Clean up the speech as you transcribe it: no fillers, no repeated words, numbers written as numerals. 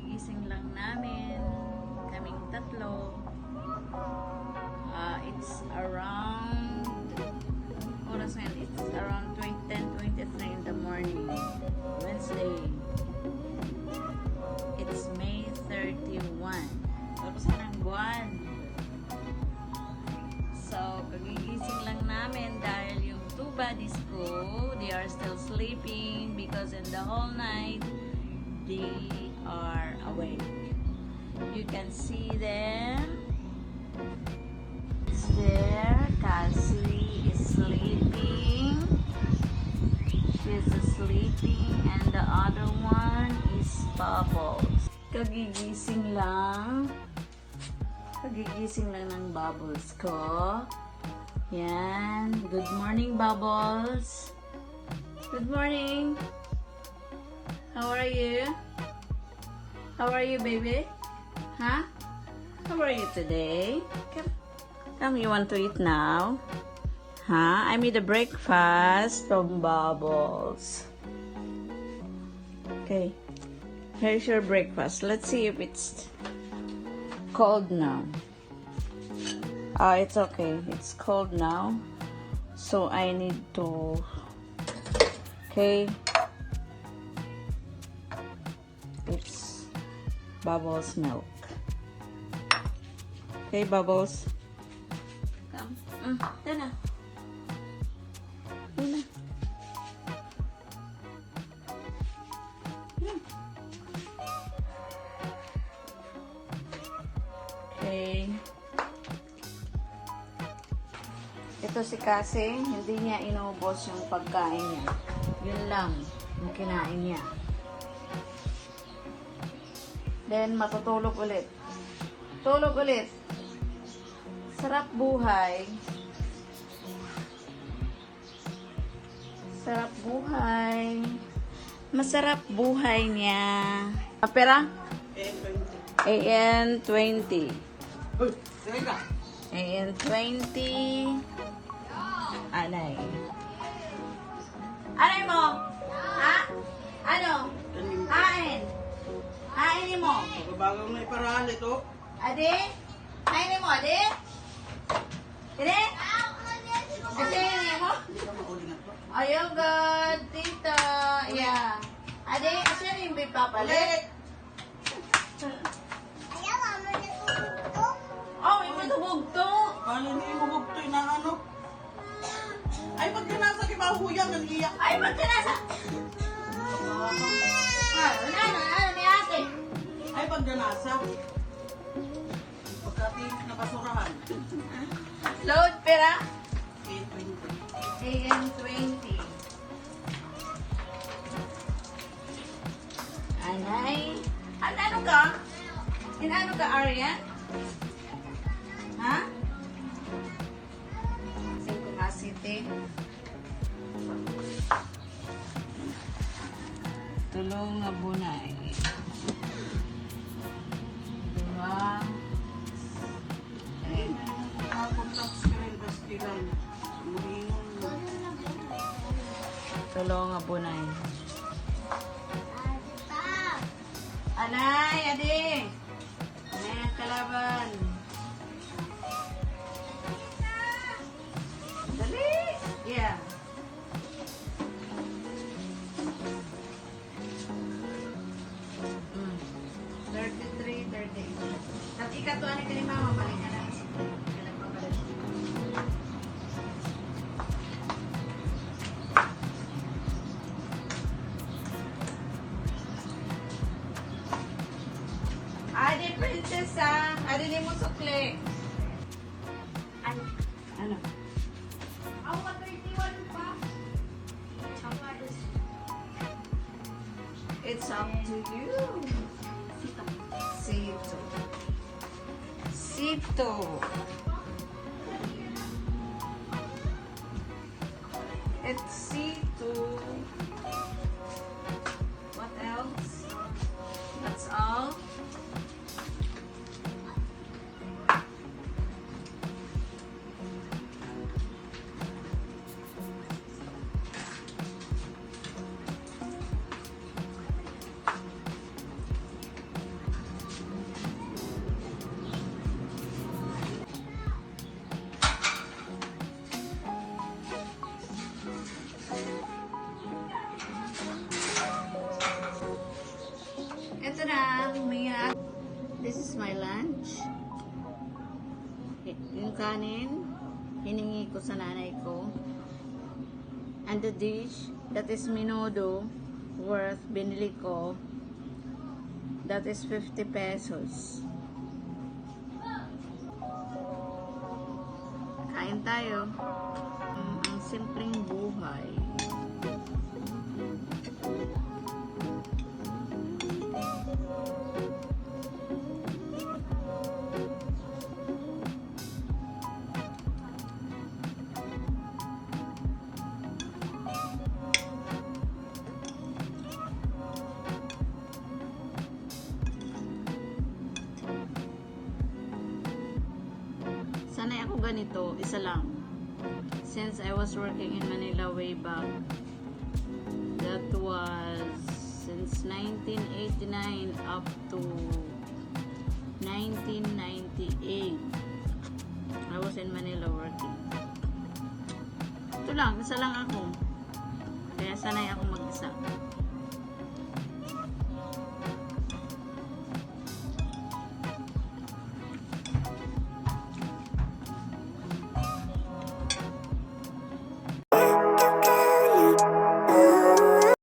kagigising lang namin. Kaming tatlo. It's around oras ngayon, it's around 10:23 in the morning. Wednesday. It's May 31. Tapos na ng buwan. So, kagigising lang namin dahil yung two buddies ko, they are still sleeping because in the whole night, they are awake. You can see them. It's there. Cassie is sleeping. She's sleeping and the other one is Bubbles. Kagigising lang. Kagigising lang ng Bubbles ko. Yan. Good morning, Bubbles. Good morning. How are you? How are you, baby? Huh? How are you today? Come, you want to eat now? Huh? I made a breakfast from Bubbles. Okay. Here's your breakfast. Let's see if it's cold now. It's okay. It's cold now. So I need to... Okay. It's Bubbles milk. Okay, Bubbles. Come. Dana. Dana. Okay. Ito si Cassie, hindi niya inubos yung pagkain niya. Yun lang yung kinain niya. Then, matutulog ulit. Tulog ulit. Sarap buhay. Sarap buhay. Masarap buhay niya. Pera? AN20. AN20. Anay. Anay mo? Ha? Ano? Hain. Hainin mo. Bagong may paraan ito. Ade? Hainin mo, ade? Ade? Ade, hainin mo? Ayaw, God. Tita. Yeah. Ade, asya rin ba papalit? Oh, may matubog to. Paano hindi mo bugtoy na ano? Ay, pag nasa kibahuyang, nag-iyak. Ay, magkanasa. Ano ni ate? Ay, pag nasa. Pagkating napasurahan. Load pera? A20. AM20. Anay. Ano ka? Ano ka, Arya? Ha? Saan ko nga city? Tulong nga bunay. Diba? Nakapuntak screen, baskilan. Mulingon mo. Tulong nga bunay. Anay, adi! Anay ang kalaban. Dali! Yeah. Mm. 33, 38. At ikatuan ni kanina, mabalik ka na. Adi, prinsesa! Adi, di mo sukli. Ano? Ano? It's up to you. Sito. Sito. It's Sito. What else? That's all. umiyak. This is my lunch. Yung kanin, hiningi ko sa nanay ko. And the dish, that is menudo, worth, binili ko. That is 50 pesos. Kain tayo. Ang simpleng buhay. Sanay ako ganito, isa lang. Since I was working in Manila way back, that was since 1989 up to 1998. I was in Manila working. Ito lang, isa lang ako. Kaya sanay ako mag-isa.